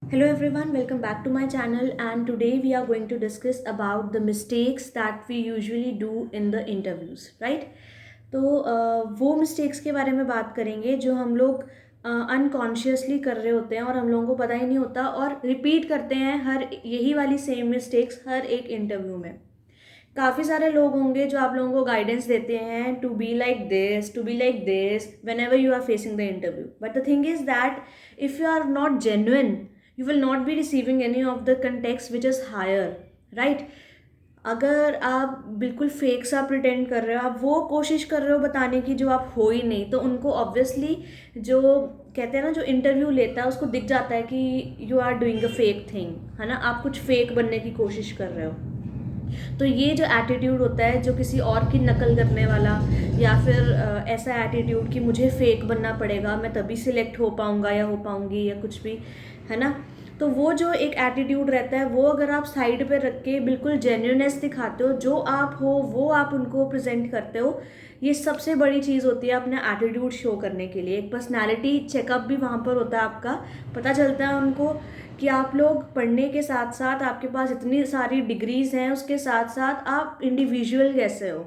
Hello everyone, welcome back to my channel and today we are going to discuss about the mistakes that we usually do in the interviews, right? तो वो mistakes के बारे में बात करेंगे जो हम लोग अनकॉन्शियसली कर रहे होते हैं और हम लोगों को पता ही नहीं होता और रिपीट करते हैं हर यही वाली सेम मिस्टेक्स हर एक इंटरव्यू में। काफ़ी सारे लोग होंगे जो आप लोगों को गाइडेंस देते हैं to be like this whenever you are facing the interview, but the thing is that if you are not genuine you will not be receiving any of the context which is higher, right? अगर आप बिल्कुल fake सा pretend कर रहे हो, आप वो कोशिश कर रहे हो बताने की जो आप हो ही नहीं, तो उनको ऑब्वियसली जो कहते हैं ना, जो इंटरव्यू लेता है उसको दिख जाता है कि you are doing a fake thing, है ना, आप कुछ फेक बनने की कोशिश कर रहे हो। तो ये जो एटीट्यूड होता है, जो किसी और की नकल करने वाला, या फिर ऐसा एटीट्यूड कि मुझे फेक बनना पड़ेगा, मैं तभी सिलेक्ट हो पाऊँगा या हो पाऊँगी या कुछ भी, है ना, तो वो जो एक एटीट्यूड रहता है वो अगर आप साइड पे रख के बिल्कुल जेन्युइननेस दिखाते हो, जो आप हो वो आप उनको प्रेजेंट करते हो, ये सबसे बड़ी चीज़ होती है अपना एटीट्यूड शो करने के लिए। एक पर्सनालिटी चेकअप भी वहाँ पर होता है आपका, पता चलता है उनको कि आप लोग पढ़ने के साथ साथ, आपके पास इतनी सारी डिग्रीज हैं, उसके साथ साथ आप इंडिविजुअल कैसे हो,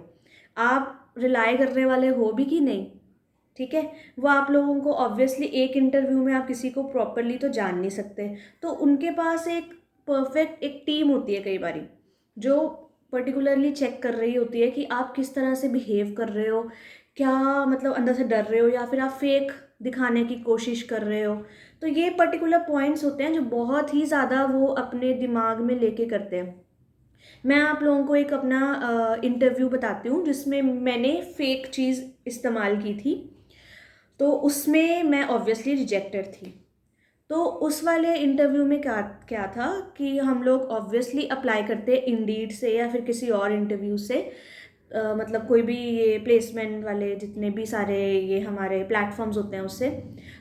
आप रिलाई करने वाले हो भी कि नहीं, ठीक है। वो आप लोगों को ऑब्वियसली एक इंटरव्यू में आप किसी को प्रॉपरली तो जान नहीं सकते, तो उनके पास एक परफेक्ट एक टीम होती है कई बारी, जो पर्टिकुलरली चेक कर रही होती है कि आप किस तरह से बिहेव कर रहे हो, क्या मतलब अंदर से डर रहे हो या फिर आप फेक दिखाने की कोशिश कर रहे हो। तो ये पर्टिकुलर पॉइंट्स होते हैं जो बहुत ही ज़्यादा वो अपने दिमाग में लेके करते हैं। मैं आप लोगों को एक अपना इंटरव्यू बताती हूँ जिसमें मैंने फेक चीज़ इस्तेमाल की थी, तो उसमें मैं ऑब्वियसली रिजेक्टेड थी। तो उस वाले इंटरव्यू में क्या क्या था कि हम लोग ऑब्वियसली अप्लाई करते हैं इंडीड से या फिर किसी और इंटरव्यू से, मतलब कोई भी ये प्लेसमेंट वाले जितने भी सारे ये हमारे प्लेटफॉर्म्स होते हैं उससे।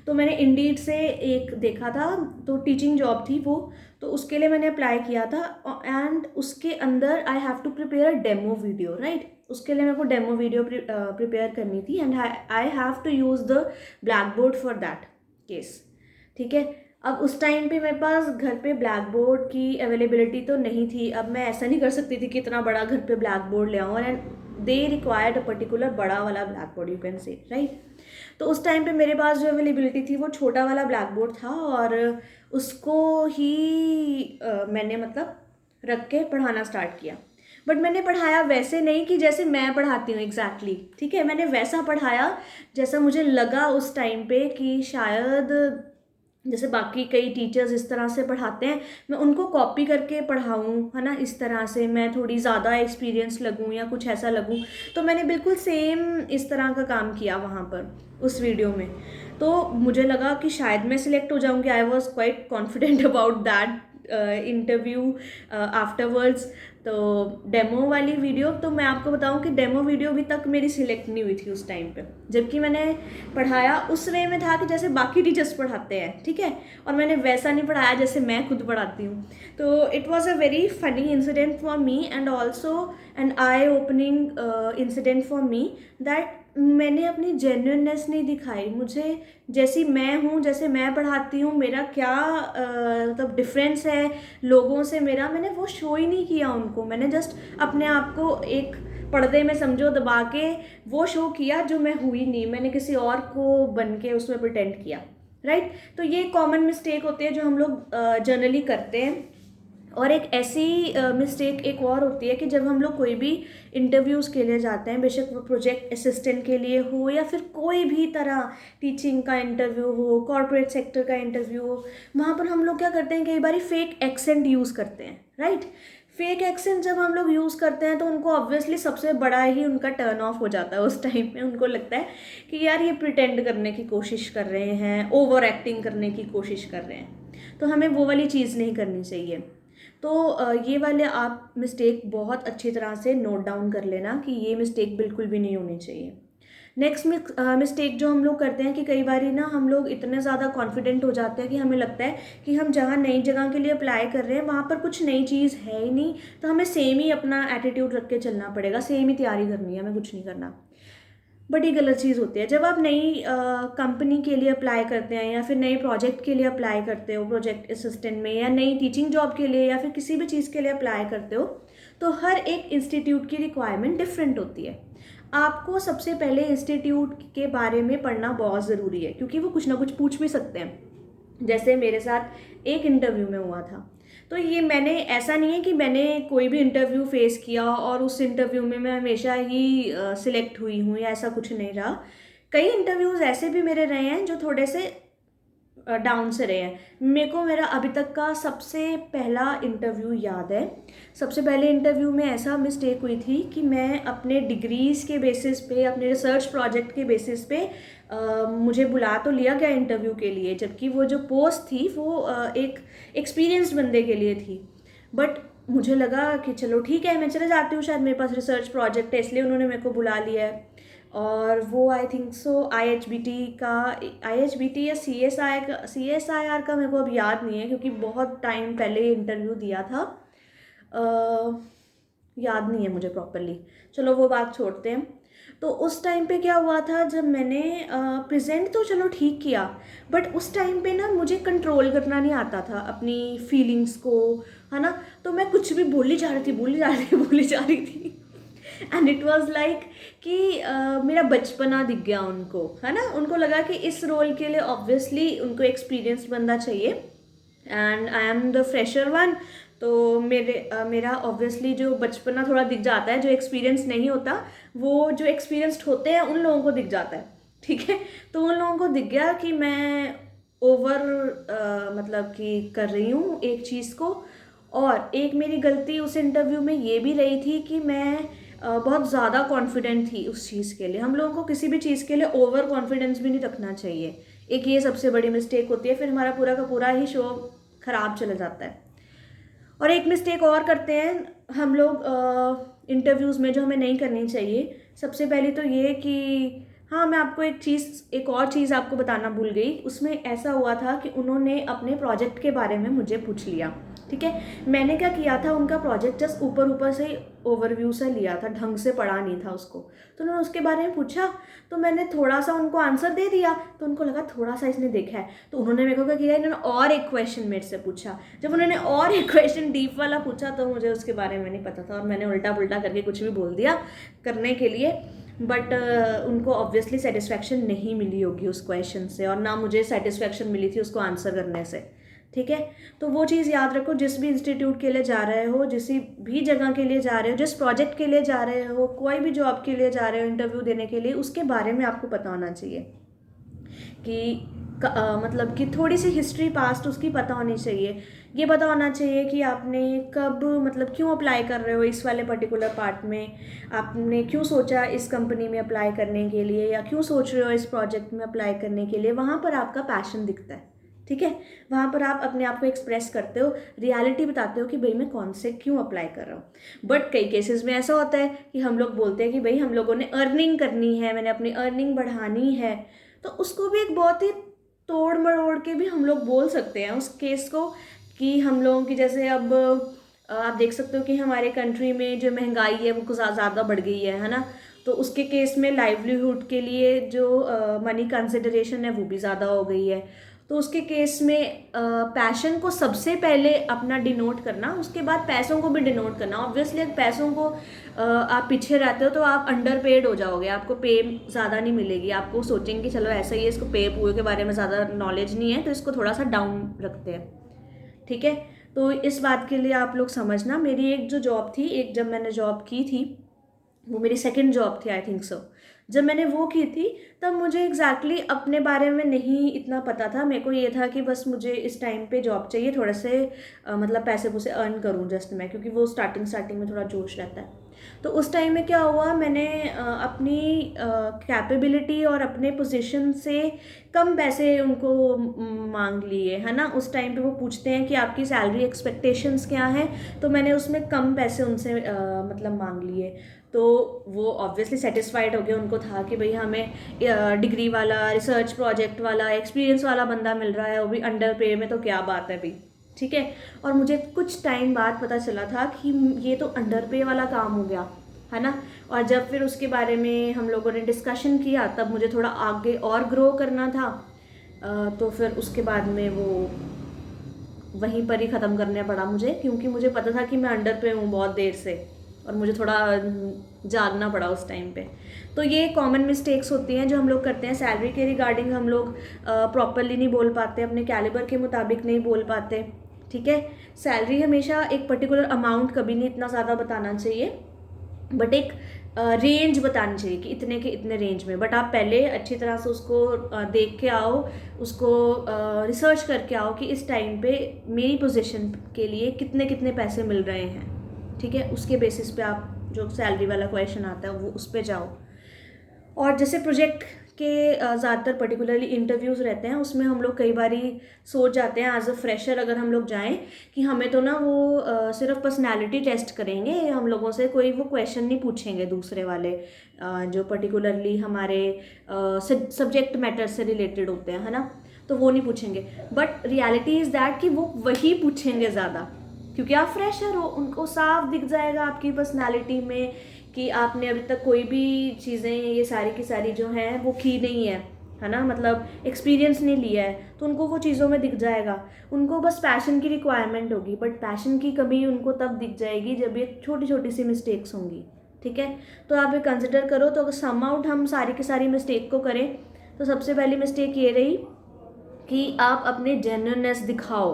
तो मैंने इंडीड से एक देखा था, तो टीचिंग जॉब थी वो, तो उसके लिए मैंने अप्लाई किया था एंड उसके अंदर I have to prepare a demo video, right? उसके लिए मेरे को डेमो वीडियो प्रिपेयर करनी थी and I have to use the black board for that case, ठीक है। अब उस टाइम पे मेरे पास घर पे ब्लैक बोर्ड की अवेलेबिलिटी तो नहीं थी, अब मैं ऐसा नहीं कर सकती थी कि इतना बड़ा घर पे ब्लैक बोर्ड ले आऊँ, and they required a particular बड़ा वाला black board, you can say, right? तो उस टाइम पे मेरे पास जो अवेलेबिलिटी थी वो छोटा वाला ब्लैक बोर्ड था और उसको ही मैंने मतलब रख के पढ़ाना स्टार्ट किया। बट मैंने पढ़ाया वैसे नहीं कि जैसे मैं पढ़ाती हूँ एग्जैक्टली, ठीक है, मैंने वैसा पढ़ाया जैसा मुझे लगा उस टाइम पे कि शायद जैसे बाकी कई टीचर्स इस तरह से पढ़ाते हैं, मैं उनको कॉपी करके पढ़ाऊँ, है ना, इस तरह से मैं थोड़ी ज़्यादा एक्सपीरियंस लगूँ या कुछ ऐसा लगूँ। तो मैंने बिल्कुल सेम इस तरह का काम किया वहाँ पर उस वीडियो में। तो मुझे लगा कि शायद मैं सिलेक्ट हो जाऊँगी, I was quite confident about that interview afterwards. तो डेमो वाली वीडियो, तो मैं आपको बताऊं कि डेमो वीडियो अभी तक मेरी सिलेक्ट नहीं हुई थी उस टाइम पे, जबकि मैंने पढ़ाया उस वे में था कि जैसे बाकी टीचर्स पढ़ाते हैं, ठीक है, और मैंने वैसा नहीं पढ़ाया जैसे मैं खुद पढ़ाती हूँ। तो it was a very funny incident for me and also an I opening incident for me, that मैंने अपनी जेन्युइननेस नहीं दिखाई। मुझे जैसी मैं हूँ, जैसे मैं पढ़ाती हूँ, मेरा क्या मतलब डिफरेंस है लोगों से मेरा, मैंने वो शो ही नहीं किया उनको। मैंने जस्ट अपने आप को एक पर्दे में समझो दबा के वो शो किया जो मैं हुई नहीं, मैंने किसी और को बन के उसमें प्रिटेंड किया, राइट? तो ये कॉमन मिस्टेक होती है जो हम लोग जनरली करते हैं। और एक ऐसी मिस्टेक एक और होती है कि जब हम लोग कोई भी इंटरव्यूज़ के लिए जाते हैं, बेशक वो प्रोजेक्ट असिस्टेंट के लिए हो या फिर कोई भी तरह टीचिंग का इंटरव्यू हो, कॉर्पोरेट सेक्टर का इंटरव्यू हो, वहाँ पर हम लोग क्या करते हैं, कई बार फेक एक्सेंट यूज़ करते हैं, राइट? फेक एक्सेंट जब हम लोग यूज़ करते हैं तो उनको ऑब्वियसली सबसे बड़ा ही उनका टर्न ऑफ हो जाता है उस टाइम में। उनको लगता है कि यार ये प्रिटेंड करने की कोशिश कर रहे हैं, ओवर एक्टिंग करने की कोशिश कर रहे हैं, तो हमें वो वाली चीज़ नहीं करनी चाहिए। तो ये वाले आप मिस्टेक बहुत अच्छी तरह से नोट डाउन कर लेना कि ये मिस्टेक बिल्कुल भी नहीं होनी चाहिए। नेक्स्ट मिस्टेक जो हम लोग करते हैं कि कई बार ना हम लोग इतने ज़्यादा कॉन्फिडेंट हो जाते हैं कि हमें लगता है कि हम जहाँ नई जगह के लिए अप्लाई कर रहे हैं वहाँ पर कुछ नई चीज़ है ही नहीं, तो हमें सेम ही अपना एटीट्यूड रख के चलना पड़ेगा, सेम ही तैयारी करनी है, हमें कुछ नहीं करना। बड़ी गलत चीज़ होती है। जब आप नई कंपनी के लिए अप्लाई करते हैं या फिर नए प्रोजेक्ट के लिए अप्लाई करते हो, प्रोजेक्ट असिस्टेंट में, या नई टीचिंग जॉब के लिए, या फिर किसी भी चीज़ के लिए अप्लाई करते हो, तो हर एक इंस्टीट्यूट की रिक्वायरमेंट डिफरेंट होती है। आपको सबसे पहले इंस्टीट्यूट के बारे में पढ़ना बहुत ज़रूरी है, क्योंकि वो कुछ ना कुछ पूछ भी सकते हैं। जैसे मेरे साथ एक इंटरव्यू में हुआ था, तो ये मैंने, ऐसा नहीं है कि मैंने कोई भी इंटरव्यू फेस किया और उस इंटरव्यू में मैं हमेशा ही सिलेक्ट हुई हूँ, या ऐसा कुछ नहीं रहा। कई इंटरव्यूज़ ऐसे भी मेरे रहे हैं जो थोड़े से डाउन से रहे हैं। मेरे को मेरा अभी तक का सबसे पहला इंटरव्यू याद है। सबसे पहले इंटरव्यू में ऐसा मिस्टेक हुई थी कि मैं अपने डिग्रीज़ के बेसिस पे, अपने रिसर्च प्रोजेक्ट के बेसिस पे मुझे बुला तो लिया गया इंटरव्यू के लिए, जबकि वो जो पोस्ट थी वो एक एक्सपीरियंस्ड बंदे के लिए थी। बट मुझे लगा कि चलो ठीक है, मैं चले जाती हूँ, शायद मेरे पास रिसर्च प्रोजेक्ट है इसलिए उन्होंने मेरे को बुला लिया है। और वो I think so I H B T या सी एस आई आर का मेरे को अब याद नहीं है, क्योंकि बहुत टाइम पहले इंटरव्यू दिया था। याद नहीं है मुझे प्रॉपरली, चलो वो बात छोड़ते हैं। तो उस टाइम पे क्या हुआ था, जब मैंने प्रेजेंट तो चलो ठीक किया, बट उस टाइम पे ना मुझे कंट्रोल करना नहीं आता था अपनी फीलिंग्स को, है ना। तो मैं कुछ भी बोली जा रही थी, बोली जा रही थी एंड इट वॉज लाइक कि मेरा बचपना दिख गया उनको, है ना। उनको लगा कि इस रोल के लिए ऑब्वियसली उनको एक्सपीरियंस बंदा चाहिए and I am the fresher one. तो मेरा ऑब्वियसली जो बचपना थोड़ा दिख जाता है, जो एक्सपीरियंस नहीं होता वो जो एक्सपीरियंस्ड होते हैं उन लोगों को दिख जाता है, ठीक है। तो उन लोगों को दिख गया कि मैं ओवर मतलब कि कर रही हूँ एक चीज़ को। और एक मेरी गलती उस इंटरव्यू में ये भी रही थी कि मैं बहुत ज़्यादा कॉन्फिडेंट थी उस चीज़ के लिए। हम लोगों को किसी भी चीज़ के लिए ओवर कॉन्फिडेंस भी नहीं रखना चाहिए, एक ये सबसे बड़ी मिस्टेक होती है, फिर हमारा पूरा का पूरा ही शो ख़राब चला जाता है। और एक मिस्टेक और करते हैं हम लोग इंटरव्यूज़ में, जो हमें नहीं करनी चाहिए। सबसे पहले तो ये कि, हाँ मैं आपको एक और चीज़ आपको बताना भूल गई। उसमें ऐसा हुआ था कि उन्होंने अपने प्रोजेक्ट के बारे में मुझे पूछ लिया, ठीक है। मैंने क्या किया था, उनका प्रोजेक्ट जस्ट ऊपर ऊपर से ओवरव्यू से लिया था, ढंग से पढ़ा नहीं था उसको। तो उन्होंने उसके बारे में पूछा, तो मैंने थोड़ा सा उनको आंसर दे दिया, तो उनको लगा थोड़ा सा इसने देखा है। तो उन्होंने मेरे को क्या किया, इन्होंने और एक क्वेश्चन मेरे से पूछा। जब उन्होंने और एक क्वेश्चन डीप वाला पूछा तो मुझे उसके बारे में नहीं पता था, और मैंने उल्टा पुल्टा करके कुछ भी बोल दिया करने के लिए। बट उनको ऑब्वियसली सेटिस्फैक्शन नहीं मिली होगी उस क्वेश्चन से, और ना मुझे सेटिस्फैक्शन मिली थी उसको आंसर करने से, ठीक है। तो वो चीज़ याद रखो, जिस भी इंस्टीट्यूट के लिए जा रहे हो, जिस भी जगह के लिए जा रहे हो, जिस प्रोजेक्ट के लिए जा रहे हो, कोई भी जॉब के लिए जा रहे हो इंटरव्यू देने के लिए, उसके बारे में आपको पता होना चाहिए कि मतलब कि थोड़ी सी हिस्ट्री पास्ट उसकी पता होनी चाहिए। ये पता होना चाहिए कि आपने कब, मतलब क्यों अप्लाई कर रहे हो इस वाले पर्टिकुलर पार्ट में, आपने क्यों सोचा इस कंपनी में अप्लाई करने के लिए, या क्यों सोच रहे हो इस प्रोजेक्ट में अप्लाई करने के लिए। वहाँ पर आपका पैशन दिखता है, ठीक है। वहाँ पर आप अपने आप को एक्सप्रेस करते हो, रियलिटी बताते हो कि भाई मैं कौन से क्यों अप्लाई कर रहा हूँ। बट कई केसेस में ऐसा होता है कि हम लोग बोलते हैं कि भाई हम लोगों ने अर्निंग करनी है, मैंने अपनी अर्निंग बढ़ानी है। तो उसको भी एक बहुत ही तोड़ मरोड़ के भी हम लोग बोल सकते हैं उस केस को, कि हम लोगों की, जैसे अब आप देख सकते हो कि हमारे कंट्री में जो महंगाई है वो कुछ ज़्यादा बढ़ गई है ना। तो उसके केस में लाइवलीहुड के लिए जो मनी कंसिडरेशन है वो भी ज़्यादा हो गई है। तो उसके केस में पैशन को सबसे पहले अपना डिनोट करना, उसके बाद पैसों को भी डिनोट करना। ऑब्वियसली अगर पैसों को आप पीछे रहते हो तो आप अंडर पेड हो जाओगे, आपको पे ज़्यादा नहीं मिलेगी। आपको सोचेंगे चलो ऐसा ही है, इसको पे पूए के बारे में ज़्यादा नॉलेज नहीं है तो इसको थोड़ा सा डाउन रखते हैं, ठीक है। तो इस बात के लिए आप लोग समझना, मेरी एक जो जॉब थी, एक जब मैंने जॉब की थी, वो मेरी सेकंड जॉब थी आई थिंक सो। जब मैंने वो की थी तब मुझे एग्जैक्टली अपने बारे में नहीं इतना पता था। मेरे को ये था कि बस मुझे इस टाइम पे जॉब चाहिए, थोड़े से मतलब पैसे पूसे अर्न करूँ जस्ट मैं, क्योंकि वो स्टार्टिंग में थोड़ा जोश रहता है। तो उस टाइम में क्या हुआ, मैंने अपनी कैपेबिलिटी और अपने पोजीशन से कम पैसे उनको मांग लिए, है ना। उस टाइम पे वो पूछते हैं कि आपकी सैलरी एक्सपेक्टेशंस क्या हैं, तो मैंने उसमें कम पैसे उनसे मतलब मांग लिए। तो वो ऑब्वियसली सेटिस्फाइड हो गए, उनको था कि भाई हमें डिग्री वाला, रिसर्च प्रोजेक्ट वाला, एक्सपीरियंस वाला बंदा मिल रहा है, वो भी अंडर पे में, तो क्या बात है भाई, ठीक है। और मुझे कुछ टाइम बाद पता चला था कि ये तो अंडर पे वाला काम हो गया, है ना। और जब फिर उसके बारे में हम लोगों ने डिस्कशन किया तब मुझे थोड़ा आगे और ग्रो करना था, तो फिर उसके बाद में वो वहीं पर ही ख़त्म करना पड़ा मुझे, क्योंकि मुझे पता था कि मैं अंडर पे हूँ बहुत देर से और मुझे थोड़ा जागना पड़ा उस टाइम पे। तो ये कॉमन मिस्टेक्स होती हैं जो हम लोग करते हैं। सैलरी के रिगार्डिंग हम लोग प्रॉपरली नहीं बोल पाते, अपने कैलिबर के मुताबिक नहीं बोल पाते, ठीक है। सैलरी हमेशा एक पर्टिकुलर अमाउंट कभी नहीं इतना ज़्यादा बताना चाहिए, बट एक रेंज बतानी चाहिए कि इतने के इतने रेंज में। बट आप पहले अच्छी तरह से उसको देख के आओ, उसको रिसर्च करके आओ कि इस टाइम पे मेरी पोजीशन के लिए कितने कितने पैसे मिल रहे हैं, ठीक है। उसके बेसिस पे आप जो सैलरी वाला क्वेश्चन आता है वो उस पर जाओ। और जैसे प्रोजेक्ट के ज़्यादातर पर्टिकुलरली इंटरव्यूज़ रहते हैं, उसमें हम लोग कई बारी सोच जाते हैं एज अ फ्रेशर अगर हम लोग जाएं कि हमें तो ना वो सिर्फ पर्सनालिटी टेस्ट करेंगे, हम लोगों से कोई वो क्वेश्चन नहीं पूछेंगे दूसरे वाले जो पर्टिकुलरली हमारे सब्जेक्ट मैटर से रिलेटेड होते हैं, है ना, तो वो नहीं पूछेंगे। बट रियलिटी इज़ दैट कि वो वही पूछेंगे ज़्यादा, क्योंकि आप फ्रेशर हो, उनको साफ दिख जाएगा आपकी पर्सनालिटी में कि आपने अभी तक कोई भी चीज़ें ये सारी की सारी जो हैं वो की नहीं है ना, मतलब एक्सपीरियंस नहीं लिया है, तो उनको वो चीज़ों में दिख जाएगा। उनको बस पैशन की रिक्वायरमेंट होगी, बट पैशन की कमी उनको तब दिख जाएगी जब ये छोटी छोटी सी मिस्टेक्स होंगी, ठीक है। तो आप ये कंसिडर करो। तो अगर सम आउट हम सारी की सारी मिस्टेक को करें तो सबसे पहली मिस्टेक ये रही कि आप अपने जेन्युइननेस दिखाओ,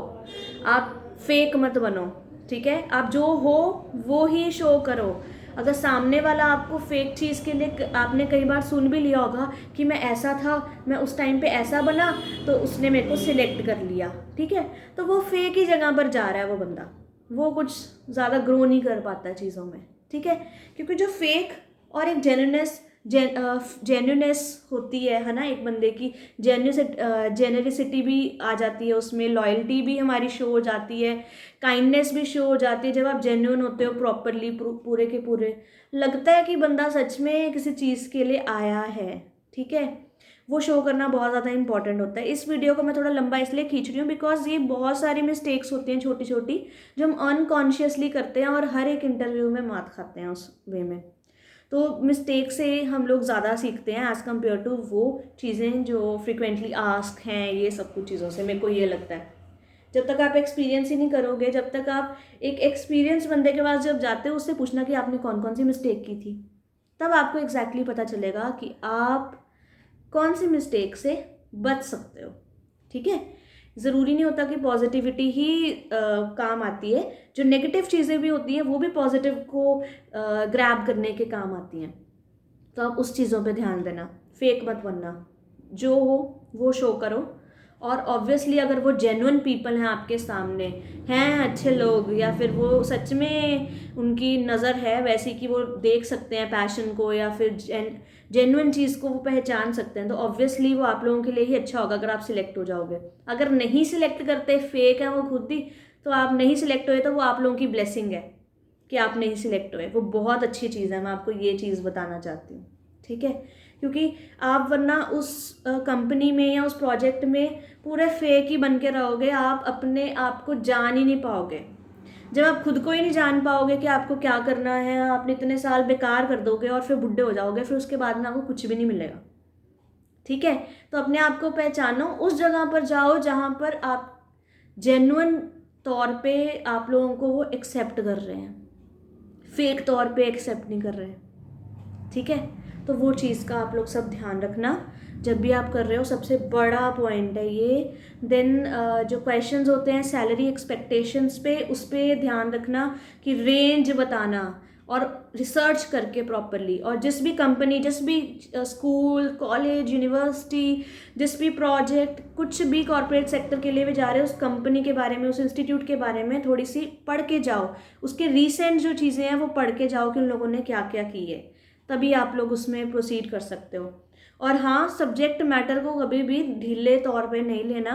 आप फेक मत बनो, ठीक है। आप जो हो वो ही शो करो। अगर सामने वाला आपको फेक चीज़ के लिए, आपने कई बार सुन भी लिया होगा कि मैं ऐसा था, मैं उस टाइम पे ऐसा बना तो उसने मेरे को सिलेक्ट कर लिया, ठीक है। तो वो फेक ही जगह पर जा रहा है वो बंदा, वो कुछ ज़्यादा ग्रो नहीं कर पाता चीज़ों में, ठीक है। क्योंकि जो फेक और एक जेन्युइननेस होती है ना, एक बंदे की जेन्युइनिसिटी भी आ जाती है उसमें, लॉयल्टी भी हमारी शो हो जाती है, काइंडनेस भी शो हो जाती है। जब आप जेन्युइन होते हो प्रॉपरली, पूरे के पूरे, लगता है कि बंदा सच में किसी चीज़ के लिए आया है, ठीक है। वो शो करना बहुत ज़्यादा इंपॉर्टेंट होता है। इस वीडियो को मैं थोड़ा लंबा इसलिए खींच रही हूँ बिकॉज ये बहुत सारी मिस्टेक्स होती हैं छोटी छोटी जो हम अनकॉन्शियसली करते हैं और हर एक इंटरव्यू में मात खाते हैं उस वे में। तो मिस्टेक से हम लोग ज़्यादा सीखते हैं एज़ कम्पेयर टू वो चीज़ें जो फ्रिक्वेंटली आस्क हैं, ये सब कुछ चीज़ों से मेरे को ये लगता है। जब तक आप एक्सपीरियंस ही नहीं करोगे, जब तक आप एक एक्सपीरियंस बंदे के पास जब जाते हो उससे पूछना कि आपने कौन कौन सी मिस्टेक की थी, तब आपको एग्जैक्टली पता चलेगा कि आप कौन सी मिस्टेक से बच सकते हो, ठीक है। ज़रूरी नहीं होता कि पॉजिटिविटी ही काम आती है, जो नेगेटिव चीज़ें भी होती हैं वो भी पॉजिटिव को ग्रैब करने के काम आती हैं। तो आप उस चीज़ों पे ध्यान देना, फेक मत बनना, जो हो वो शो करो। और ऑब्वियसली अगर वो जेन्युइन पीपल हैं आपके सामने, हैं अच्छे लोग, या फिर वो सच में उनकी नज़र है वैसी कि वो देख सकते हैं पैशन को या फिर जेन्युइन चीज़ को वो पहचान सकते हैं, तो ऑब्वियसली वो आप लोगों के लिए ही अच्छा होगा अगर आप सिलेक्ट हो जाओगे। अगर नहीं सिलेक्ट करते, फेक है वो खुद ही, तो आप नहीं सिलेक्ट हुए तो वो आप लोगों की ब्लेसिंग है कि आप नहीं सिलेक्ट हुए, वो बहुत अच्छी चीज़ है। मैं आपको ये चीज़ बताना चाहती हूँ, ठीक है। क्योंकि आप वरना उस कंपनी में या उस प्रोजेक्ट में पूरे फेक ही बन के रहोगे, आप अपने आप को जान ही नहीं पाओगे। जब आप खुद को ही नहीं जान पाओगे कि आपको क्या करना है, आपने इतने साल बेकार कर दोगे और फिर बुढ़े हो जाओगे, फिर उसके बाद में आपको कुछ भी नहीं मिलेगा, ठीक है। तो अपने आप को पहचानो, उस जगह पर जाओ जहाँ पर आप जेन्युइन तौर पे आप लोगों को वो एक्सेप्ट कर रहे हैं, फेक तौर पे एक्सेप्ट नहीं कर रहे हैं, ठीक है। तो वो चीज़ का आप लोग सब ध्यान रखना जब भी आप कर रहे हो, सबसे बड़ा पॉइंट है ये। देन जो क्वेश्चंस होते हैं सैलरी एक्सपेक्टेशंस पे, उस पर ध्यान रखना कि रेंज बताना और रिसर्च करके प्रॉपरली। और जिस भी कंपनी, जिस भी स्कूल, कॉलेज, यूनिवर्सिटी, जिस भी प्रोजेक्ट, कुछ भी कॉर्पोरेट सेक्टर के लिए भी जा रहे हो, उस कंपनी के बारे में, उस इंस्टीट्यूट के बारे में थोड़ी सी पढ़ के जाओ, उसके रीसेंट जो चीज़ें हैं वो पढ़ के जाओ कि उन लोगों ने क्या क्या की है, तभी आप लोग उसमें प्रोसीड कर सकते हो। और हाँ, सब्जेक्ट मैटर को कभी भी ढीले तौर पे नहीं लेना,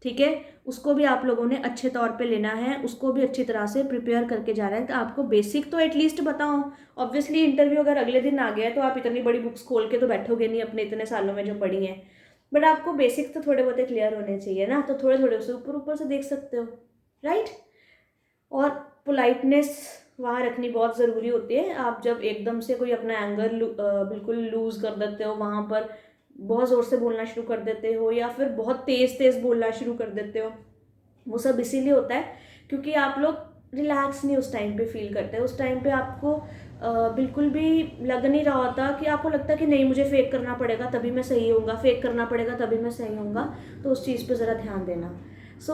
ठीक है। उसको भी आप लोगों ने अच्छे तौर पे लेना है, उसको भी अच्छी तरह से प्रिपेयर करके जाना है। तो आपको बेसिक तो एटलीस्ट बताओ। ऑब्वियसली इंटरव्यू अगर अगले दिन आ गया है तो आप इतनी बड़ी बुक्स खोल के तो बैठोगे नहीं अपने इतने सालों में जो पढ़ी हैं, बट आपको बेसिक तो थोड़े बहुत क्लियर होने चाहिए ना, तो थोड़े थोड़े से ऊपर ऊपर से देख सकते हो, राइट। और पोलाइटनेस वहाँ रखनी बहुत ज़रूरी होती है। आप जब एकदम से कोई अपना एंगर बिल्कुल लूज़ कर देते हो, वहाँ पर बहुत ज़ोर से बोलना शुरू कर देते हो या फिर बहुत तेज़ तेज़ बोलना शुरू कर देते हो, वो सब इसीलिए होता है क्योंकि आप लोग रिलैक्स नहीं उस टाइम पे फील करते। उस टाइम पे आपको बिल्कुल भी लग नहीं रहा होता कि आपको लगता है कि नहीं मुझे फेक करना पड़ेगा तभी मैं सही होऊंगा, फेक करना पड़ेगा तभी मैं सही होऊंगा। तो उस चीज़ पे ज़रा ध्यान देना।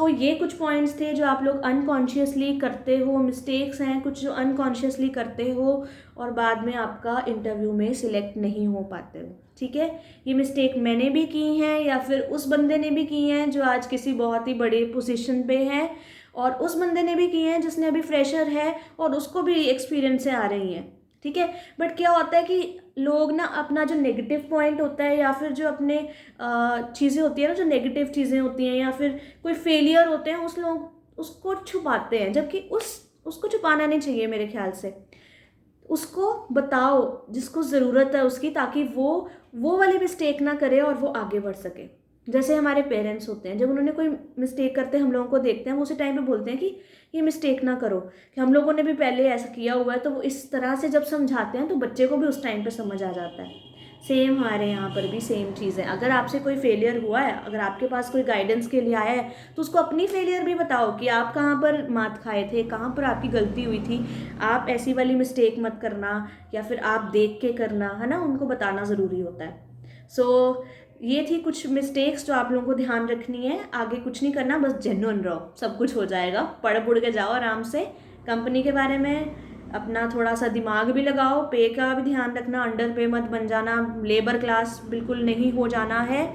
ये कुछ पॉइंट्स थे जो आप लोग अनकॉन्शियसली करते हो, मिस्टेक्स हैं कुछ जो अनकॉन्शियसली करते हो और बाद में आपका इंटरव्यू में सिलेक्ट नहीं हो पाते हो। ठीक है, ये मिस्टेक मैंने भी की हैं या फिर उस बंदे ने भी की हैं जो आज किसी बहुत ही बड़े पोजीशन पे है, और उस बंदे ने भी की हैं जिसने अभी फ्रेशर है और उसको भी एक्सपीरियंस से आ रही हैं। ठीक है, बट क्या होता है कि लोग ना अपना जो नेगेटिव पॉइंट होता है या फिर जो अपने चीज़ें होती है ना, जो नेगेटिव चीज़ें होती हैं या फिर कोई फेलियर होते हैं, उस लोग उसको छुपाते हैं, जबकि उसको छुपाना नहीं चाहिए मेरे ख्याल से। उसको बताओ जिसको ज़रूरत है उसकी, ताकि वो वाली मिस्टेक ना करे और वो आगे बढ़ सके। जैसे हमारे पेरेंट्स होते हैं, जब उन्होंने कोई मिस्टेक करते हैं हम लोगों को देखते हैं, वो उसी टाइम पे बोलते हैं कि ये मिस्टेक ना करो, कि हम लोगों ने भी पहले ऐसा किया हुआ है। तो वो इस तरह से जब समझाते हैं तो बच्चे को भी उस टाइम पे समझ आ जाता है। सेम हमारे यहाँ पर भी सेम चीज़ है। अगर आपसे कोई फेलियर हुआ है, अगर आपके पास कोई गाइडेंस के लिए आया है, तो उसको अपनी फेलियर भी बताओ कि आप कहाँ पर मात खाए थे, कहाँ पर आपकी गलती हुई थी, आप ऐसी वाली मिस्टेक मत करना या फिर आप देख के करना, है ना, उनको बताना ज़रूरी होता है। ये थी कुछ मिस्टेक्स जो आप लोगों को ध्यान रखनी है। आगे कुछ नहीं करना, बस जेन्युइन रहो, सब कुछ हो जाएगा। पढ़ के जाओ आराम से, कंपनी के बारे में अपना थोड़ा सा दिमाग भी लगाओ, पे का भी ध्यान रखना, अंडर पे मत बन जाना, लेबर क्लास बिल्कुल नहीं हो जाना है।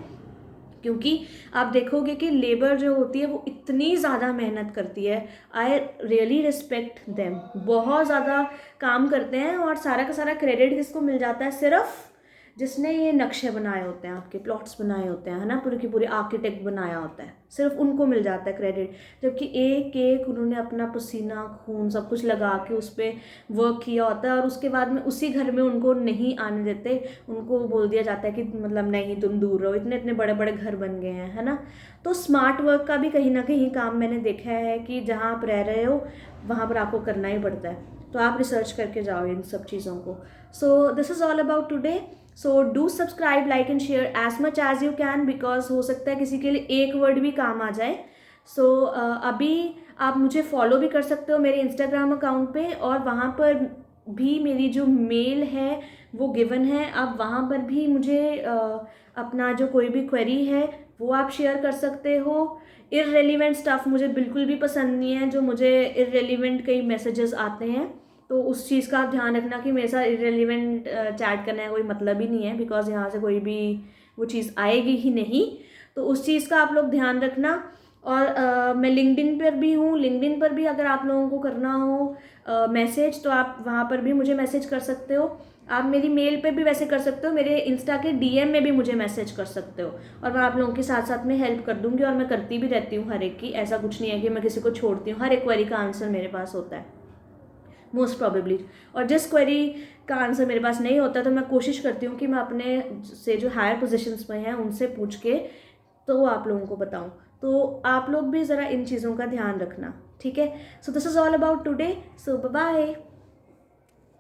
क्योंकि आप देखोगे कि लेबर जो होती है वो इतनी ज़्यादा मेहनत करती है। आई रियली रिस्पेक्ट देम, बहुत ज़्यादा काम करते हैं और सारा का सारा क्रेडिट किसको मिल जाता है? सिर्फ जिसने ये नक्शे बनाए होते हैं, आपके प्लॉट्स बनाए होते हैं, है ना, पूरे की पूरे आर्किटेक्ट बनाया होता है, सिर्फ उनको मिल जाता है क्रेडिट। जबकि एक एक उन्होंने अपना पसीना खून सब कुछ लगा के उस पर वर्क किया होता है और उसके बाद में उसी घर में उनको नहीं आने देते। उनको बोल दिया जाता है कि मतलब नहीं तुम दूर रहो, इतने इतने बड़े बड़े घर बन गए हैं, है ना। तो स्मार्ट वर्क का भी कहीं ना कहीं काम मैंने देखा है कि जहाँ आप रह रहे हो वहाँ पर आपको करना ही पड़ता है। तो आप रिसर्च करके जाओ इन सब चीज़ों को। So this is all about today. So do subscribe, like and share as much as you can, because हो सकता है किसी के लिए एक वर्ड भी काम आ जाए। अभी आप मुझे फॉलो भी कर सकते हो मेरे इंस्टाग्राम अकाउंट पे, और वहाँ पर भी मेरी जो मेल है वो गिवन है। आप वहाँ पर भी मुझे अपना जो कोई भी क्वेरी है वो आप शेयर कर सकते हो। इररेलीवेंट स्टफ़ मुझे बिल्कुल भी पसंद नहीं है, जो मुझे इररेलीवेंट कई मैसेजेस आते हैं, तो उस चीज़ का आप ध्यान रखना कि मेरे साथ इररेलीवेंट चैट करने का कोई मतलब ही नहीं है, बिकॉज यहाँ से कोई भी वो चीज़ आएगी ही नहीं। तो उस चीज़ का आप लोग ध्यान रखना। और मैं लिंक्डइन पर भी हूँ, लिंक्डइन पर भी अगर आप लोगों को करना हो मैसेज तो आप वहाँ पर भी मुझे मैसेज कर सकते हो। आप मेरी मेल पे भी वैसे कर सकते हो, मेरे इंस्टा के डीएम में भी मुझे मैसेज कर सकते हो, और मैं आप लोगों के साथ साथ में हेल्प कर दूंगी। और मैं करती भी रहती हूँ हर एक की, ऐसा कुछ नहीं है कि मैं किसी को छोड़ती हूँ, हर एक क्वेरी का आंसर मेरे पास होता है मोस्ट प्रॉबेबली। और जिस क्वेरी का आंसर मेरे पास नहीं होता तो मैं कोशिश करती हूँ कि मैं अपने से जो हायर पोजीशंस में हैं उनसे पूछ के तो आप लोगों को बताऊँ। तो आप लोग भी ज़रा इन चीज़ों का ध्यान रखना, ठीक है। So this is all about today, so bye bye.